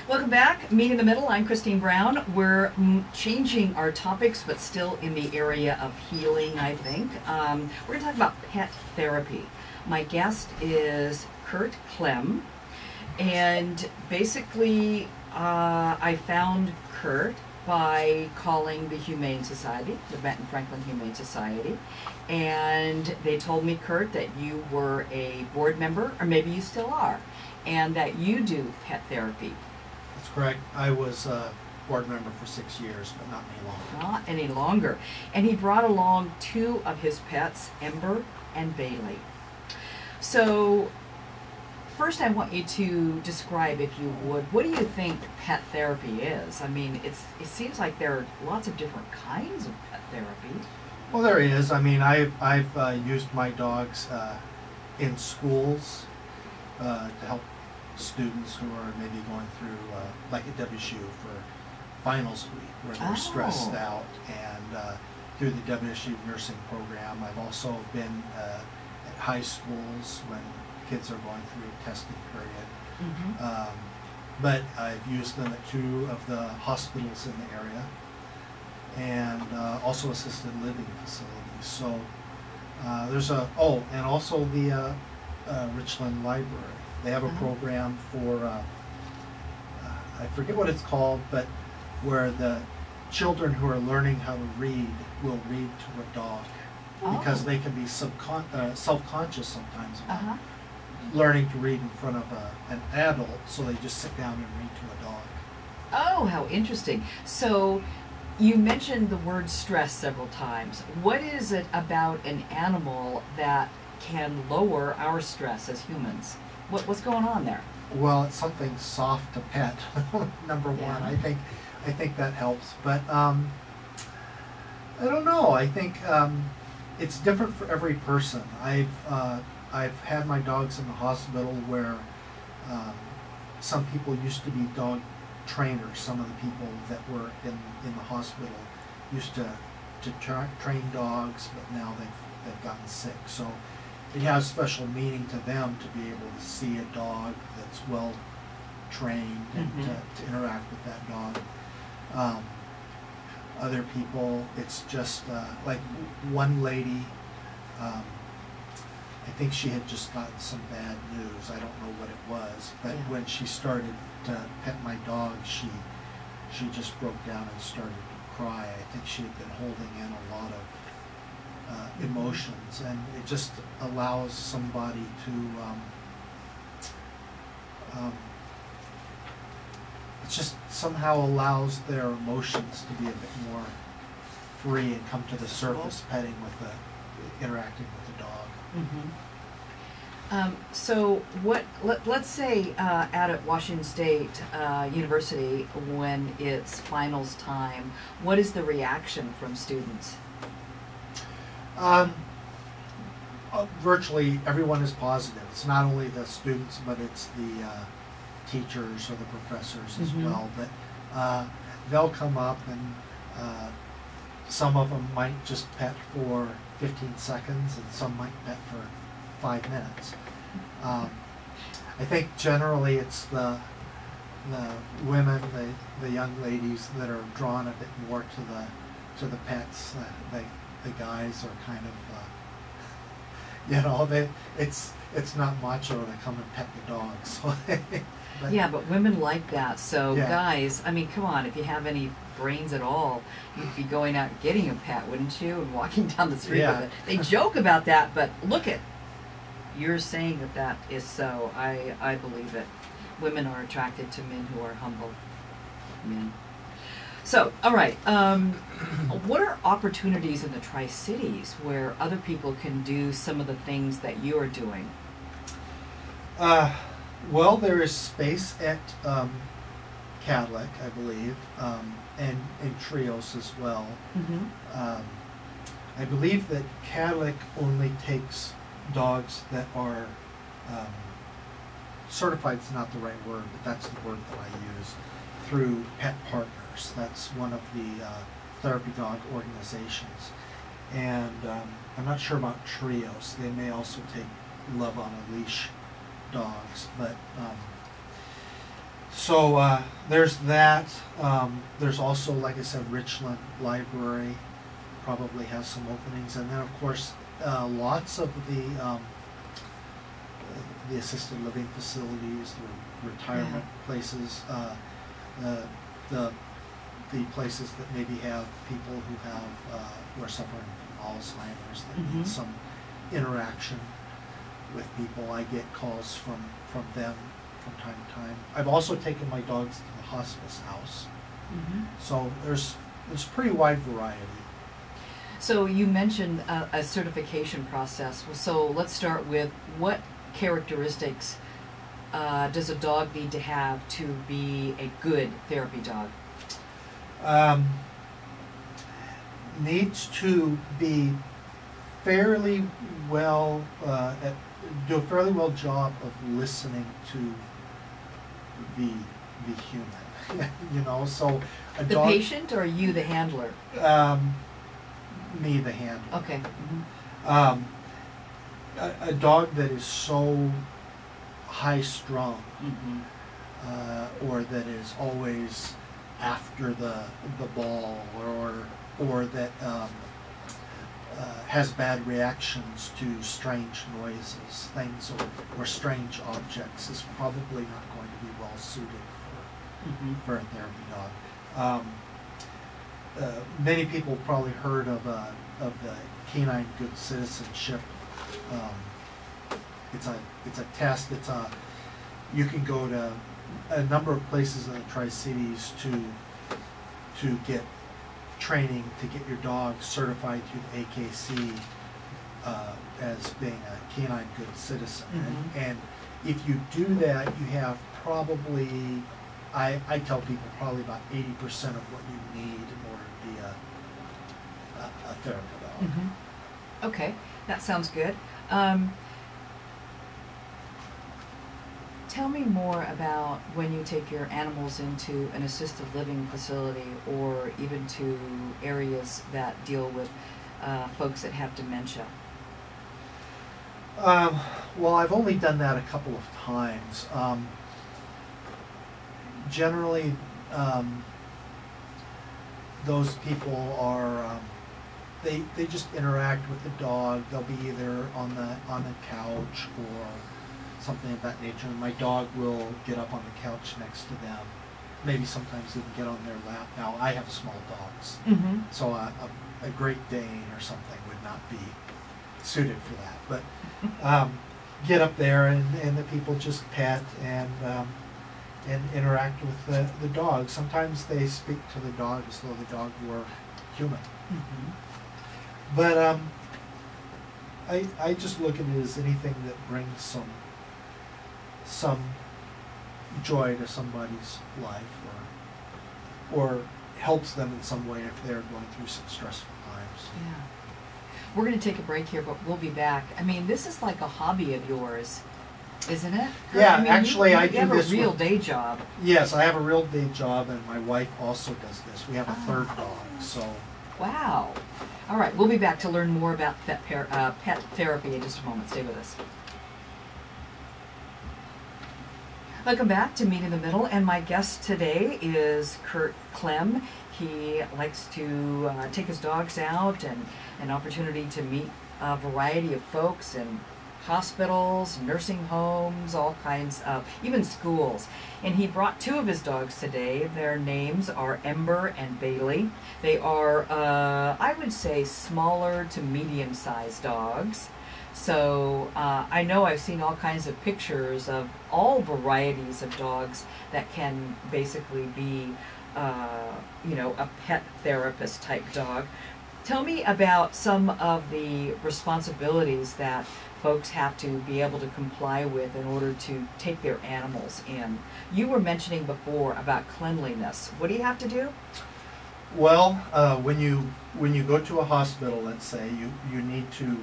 Welcome back. Meet in the Middle. I'm Christine Brown. We're changing our topics, but still in the area of healing, I think. We're going to talk about pet therapy. My guest is Kirt Clem, and basically I found Kirt by calling the Humane Society, the Benton Franklin Humane Society, and they told me, Kirt, that you were a board member, or maybe you still are, and that you do pet therapy. That's correct. I was a board member for 6 years, but not any longer. Not any longer. And he brought along two of his pets, Ember and Bailey. So first I want you to describe, if you would, what do you think pet therapy is? I mean, it seems like there are lots of different kinds of pet therapy. Well, there is. I mean, I've used my dogs in schools to help students who are maybe going through, like at WSU for finals week, where they're stressed out, and through the WSU nursing program. I've also been at high schools when kids are going through a testing period. But I've used them at two of the hospitals in the area, and also assisted living facilities. So there's and also the Richland Library. They have a program for, I forget what it's called, but where the children who are learning how to read will read to a dog, because they can be self-conscious sometimes about learning to read in front of an adult, so they just sit down and read to a dog. Oh, how interesting. So you mentioned the word stress several times. What is it about an animal that can lower our stress as humans? What's going on there? Well, it's something soft to pet. Number one, I think that helps. But I don't know. I think it's different for every person. I've had my dogs in the hospital where some people used to be dog trainers. Some of the people that were in the hospital used to train dogs, but now they've gotten sick. So it has special meaning to them to be able to see a dog that's well trained and to interact with that dog. Other people, it's just like one lady, I think she had just gotten some bad news. I don't know what it was, but when she started to pet my dog, she just broke down and started to cry. I think she had been holding in a lot of emotions, and it just allows somebody to it just somehow allows their emotions to be a bit more free and come to the surface, petting with interacting with the dog. So let's say out at Washington State University, when it's finals time, what is the reaction from students? Virtually everyone is positive. It's not only the students, but it's the teachers or the professors as well. But they'll come up, and some of them might just pet for 15 seconds, and some might pet for 5 minutes. I think generally it's the women, the young ladies, that are drawn a bit more to the pets. The guys are kind of, it's not macho to come and pet the dogs. So but women like that. So guys, I mean, come on, if you have any brains at all, you'd be going out and getting a pet, wouldn't you? And walking down the street with it. They joke about that, but look at, you're saying that is so. I believe it. Women are attracted to men who are humble men. So, all right, what are opportunities in the Tri-Cities where other people can do some of the things that you are doing? Well, there is space at Catholic, I believe, and in Trios as well. I believe that Catholic only takes dogs that are certified is not the right word, but that's the word that I use, through Pet Partners. That's one of the therapy dog organizations. And I'm not sure about Trios. They may also take Love on a Leash dogs, but So there's that. There's also, like I said, Richland Library probably has some openings, and then of course lots of the assisted living facilities, the retirement places, the places that maybe have people who are suffering from Alzheimer's that need some interaction with people. I get calls from them from time to time. I've also taken my dogs to the hospice house, so there's pretty wide variety. So you mentioned a certification process. So let's start with, what characteristics does a dog need to have to be a good therapy dog? Needs to be fairly well, do a fairly well job of listening to the human. You know, so a The dog, patient, or you, the handler? me, the handler. Okay. A dog that is so high strung, or that is always after the ball, or that has bad reactions to strange noises, things, or strange objects, is probably not going to be well suited for a therapy dog. Many people probably heard of the Canine Good Citizenship. It's a test. You can go to a number of places in the Tri-Cities to get training to get your dog certified through the AKC as being a Canine Good Citizen. And if you do that, you have probably, I tell people, probably about 80% of what you need in order to be a therapy dog. Okay, that sounds good. Tell me more about when you take your animals into an assisted living facility, or even to areas that deal with folks that have dementia. Well, I've only done that a couple of times. Generally, those people are, they just interact with the dog. They'll be either on the couch or something of that nature. And my dog will get up on the couch next to them. Maybe sometimes even get on their lap. Now, I have small dogs, so a Great Dane or something would not be suited for that. But get up there, and the people just pet and interact with the dog. Sometimes they speak to the dog as though the dog were human. But I just look at it as anything that brings some joy to somebody's life, or helps them in some way if they're going through some stressful times. Yeah. We're going to take a break here, but we'll be back. I mean, this is like a hobby of yours, isn't it? Yeah, I mean, actually, I you do have this a real with- day job. Yes, I have a real day job, and my wife also does this. We have a third dog, so. Wow. All right, we'll be back to learn more about pet therapy in just a moment. Stay with us. Welcome back to Meet in the Middle, and my guest today is Kirt Clem. He likes to take his dogs out, and an opportunity to meet a variety of folks in hospitals, nursing homes, all kinds of, even schools. And he brought two of his dogs today. Their names are Ember and Bailey. They are, I would say, smaller to medium-sized dogs. So I know I've seen all kinds of pictures of all varieties of dogs that can basically be, you know, a pet therapist type dog. Tell me about some of the responsibilities that folks have to be able to comply with in order to take their animals in. You were mentioning before about cleanliness. What do you have to do? Well, when you go to a hospital, let's say, you need to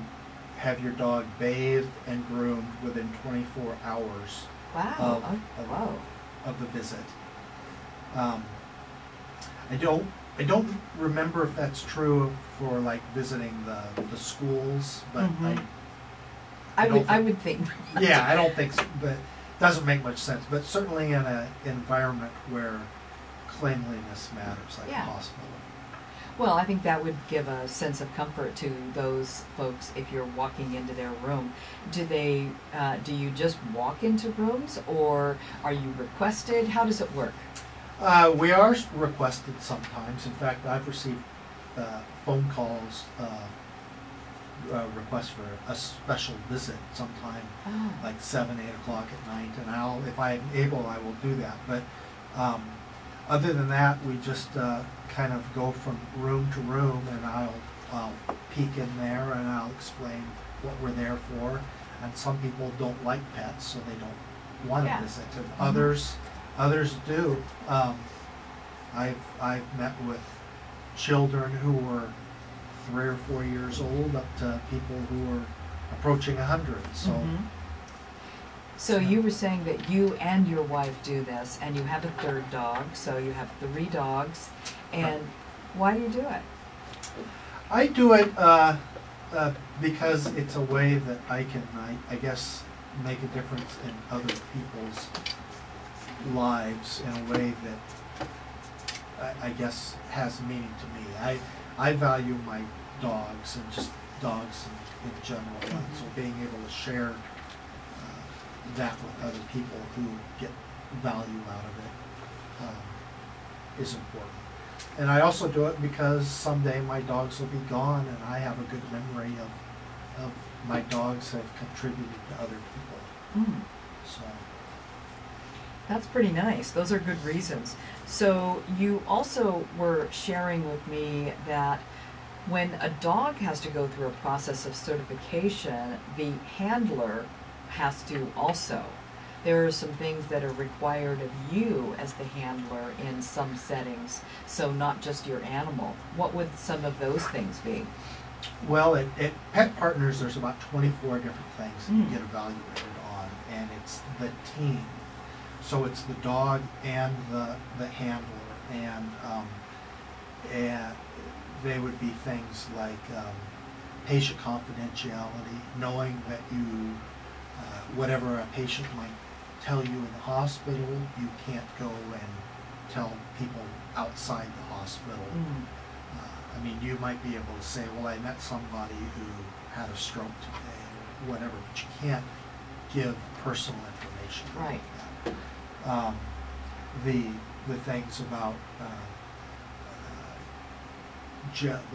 have your dog bathed and groomed within 24 hours Wow. of the visit. I don't remember if that's true for like visiting the schools, but I I would think. yeah, I don't think so. But doesn't make much sense, but certainly in an environment where cleanliness matters, like Yeah. a hospital. Well, I think that would give a sense of comfort to those folks if you're walking into their room. Do you just walk into rooms, or are you requested? How does it work? We are requested sometimes. In fact, I've received phone calls, requests for a special visit sometime, Oh. like 7, 8 o'clock at night, and if I'm able, I will do that. But other than that, we just kind of go from room to room, and I'll peek in there and I'll explain what we're there for. And some people don't like pets, so they don't want to Yeah. visit, and Mhm. others do. I've met with children who were 3 or 4 years old, up to people who are approaching 100. So. Mhm. So you were saying that you and your wife do this, and you have a third dog, so you have 3 dogs. And why do you do it? I do it because it's a way that I can, I guess, make a difference in other people's lives in a way that I guess has meaning to me. I value my dogs and just dogs in general, and so being able to share that with other people who get value out of it is important. And I also do it because someday my dogs will be gone, and I have a good memory of my dogs have contributed to other people. Mm. So That's pretty nice. Those are good reasons. So you also were sharing with me that when a dog has to go through a process of certification, the handler has to also. There are some things that are required of you as the handler in some settings, so not just your animal. What would some of those things be? well, at Pet Partners, there's about 24 different things that you Mm. get evaluated on, and it's the team. So it's the dog and the handler, and they would be things like patient confidentiality, knowing that you, whatever a patient might tell you in the hospital, you can't go and tell people outside the hospital. Mm. I mean, you might be able to say, well, I met somebody who had a stroke today, or whatever, but you can't give personal information Right. like that. The things about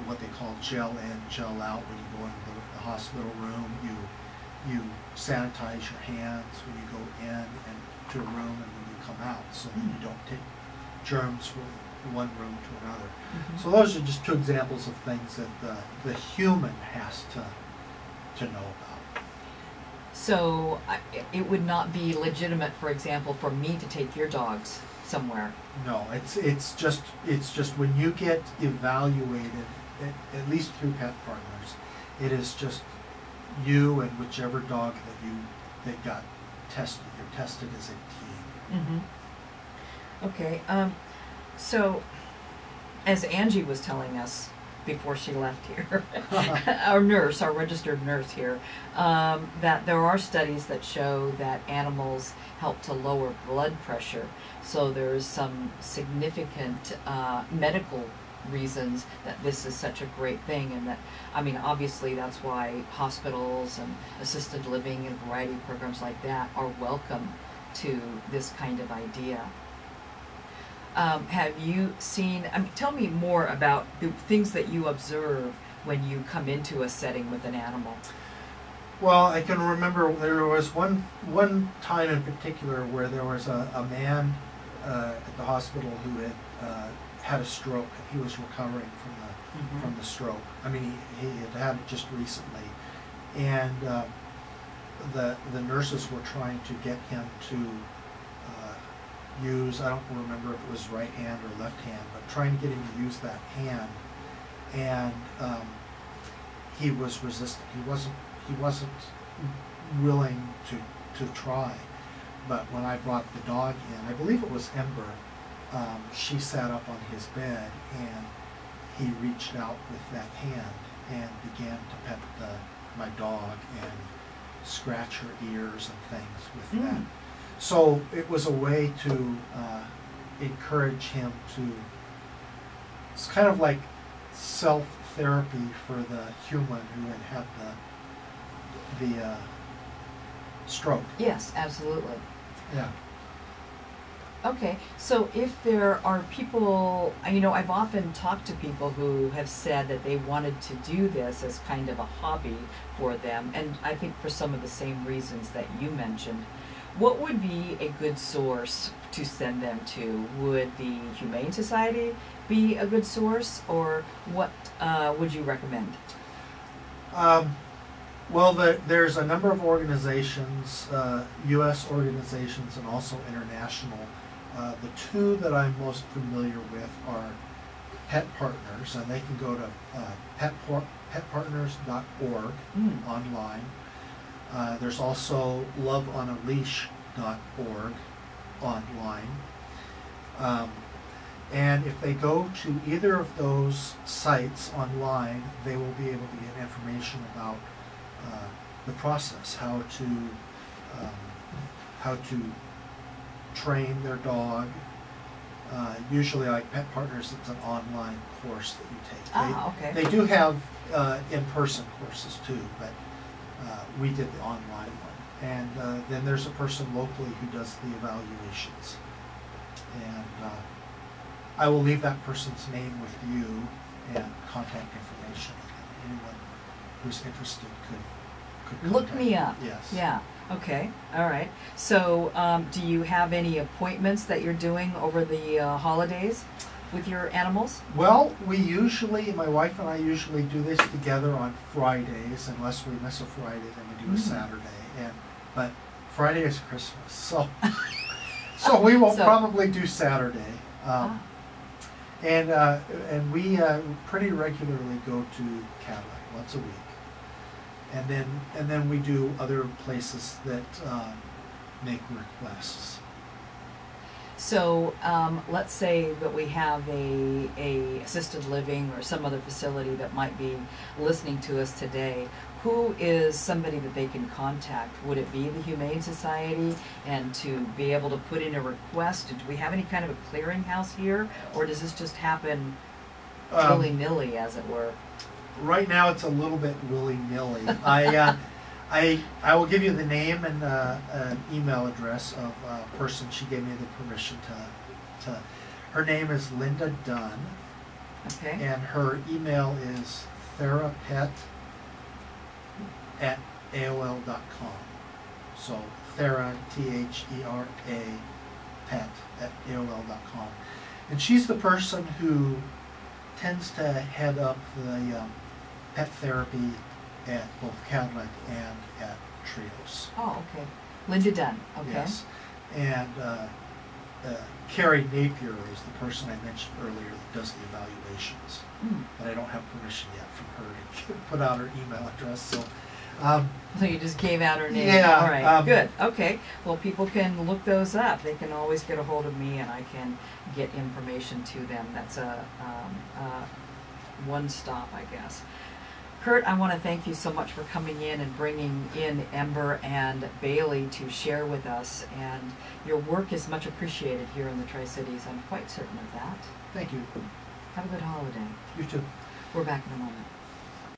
what they call gel in, gel out. When you go into the hospital room, you sanitize your hands when you go in and to a room, and when you come out, so that you don't take germs from one room to another. Mhm. So those are just 2 examples of things that the human has to know about. So it would not be legitimate, for example, for me to take your dogs somewhere. No, it's just when you get evaluated, at least through Pet Partners, it is just you and whichever dog that got tested. You're tested as a team. Mm-hmm. Okay. So, as Angie was telling us before she left here, our registered nurse here, that there are studies that show that animals help to lower blood pressure. So there's some significant medical reasons that this is such a great thing, and that, I mean, obviously that's why hospitals and assisted living and variety of programs like that are welcome to this kind of idea. Have you seen, tell me more about the things that you observe when you come into a setting with an animal. Well, I can remember there was one time in particular where there was a man at the hospital who had a stroke. He was recovering from the stroke. I mean, he had it just recently, and the nurses were trying to get him to use, I don't remember if it was right hand or left hand, but trying to get him to use that hand, and he was resistant. He wasn't willing to try. But when I brought the dog in, I believe it was Ember, she sat up on his bed, and he reached out with that hand and began to pet my dog and scratch her ears and things with that. So it was a way to encourage him to, it's kind of like self-therapy for the human who had the stroke. Yes, absolutely. Yeah. Okay, so if there are people, I've often talked to people who have said that they wanted to do this as kind of a hobby for them, and I think for some of the same reasons that you mentioned. What would be a good source to send them to? Would the Humane Society be a good source, or what would you recommend? Well, there's a number of organizations, U.S. organizations and also international. The two that I'm most familiar with are Pet Partners, and they can go to petpartners.org online. There's also loveonaleash.org online. And if they go to either of those sites online, they will be able to get information about the process, how to train their dog. Usually, like Pet Partners, it's an online course that you take. Okay. They do have in-person courses too, but we did the online one. And then there's a person locally who does the evaluations. And I will leave that person's name with you and contact information. Anyone who's interested could Look contact me up. Yes. Yeah. Okay. All right. So, do you have any appointments that you're doing over the holidays with your animals? Well, my wife and I usually do this together on Fridays. Unless we miss a Friday, then we do a Saturday. But Friday is Christmas, so we will probably do Saturday. And we pretty regularly go to Cadillac once a week. And then we do other places that make requests. So let's say that we have a assisted living or some other facility that might be listening to us today. Who is somebody that they can contact? Would it be the Humane Society? And to be able to put in a request, do we have any kind of a clearinghouse here, or does this just happen willy-nilly, as it were? Right now, it's a little bit willy-nilly. I will give you the name and an email address of a person. She gave me the permission to. Her name is Linda Dunn. Okay. And her email is therapet@aol.com. So Thera, Thera, pet @aol.com. And she's the person who tends to head up the pet therapy at both Cadillac and at Trios. Oh, okay. Linda Dunn. Okay. Yes. And Carrie Napier is the person I mentioned earlier that does the evaluations. But I don't have permission yet from her to put out her email address. So you just gave out her name. Yeah. All right. Good. Okay. Well, people can look those up. They can always get a hold of me, and I can get information to them. That's a one stop, I guess. Kirt, I want to thank you so much for coming in and bringing in Ember and Bailey to share with us. And your work is much appreciated here in the Tri-Cities. I'm quite certain of that. thank you. Have a good holiday. You too. We're back in a moment.